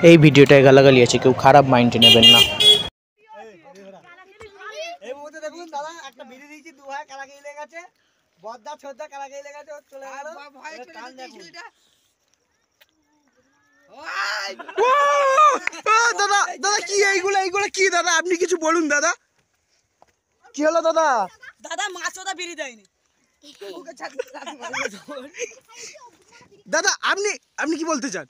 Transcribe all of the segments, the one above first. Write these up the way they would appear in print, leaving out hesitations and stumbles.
এই ভিডিওটায় গালাগালি আছে, কেউ খারাপ মাইন্ডে নেবেন না। এই মুহূর্তে দেখুন দাদা একটা বিড়ি দিয়েছি, দু ভাই কালাকি লেগে গেছে, বদ্দা ছোদ্দা কালাকি লেগে গেছে, চলে গেল টান দেখুন। দাদা দাদা কি এইগুলো এইগুলো কি দাদা, আপনি কিছু বলুন দাদা, কি হলো দাদা? দাদা মাছটা বিড়ি দেয়নি দাদা আপনি আপনি কি বলতে চান?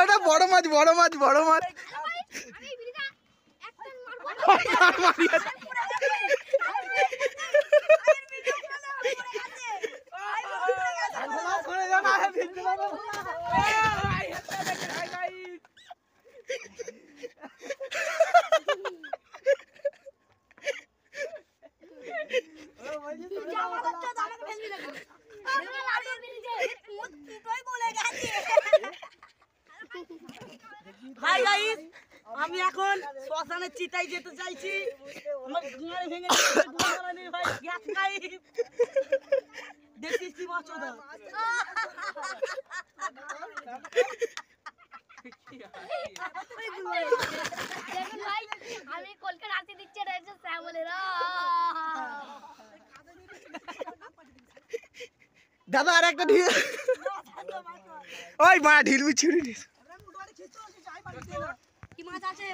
এটা বড় মাছ বড় মাছ বড় মাছ। হাই গাইস, আমি এখন শ্মশানের চিতায় যেতে চাইছি। আমার ঘুমারে ভেঙে ভাই গ্যাস খাই দেখছিস কি মাছ ওটা। আমি কলকাতা আসতে দিচ্ছে রয়েছে শ্যামলের। দাদা আর একটা ঢিল, ওই মা ঢিল বিছিয়ে কি মাছ আছে?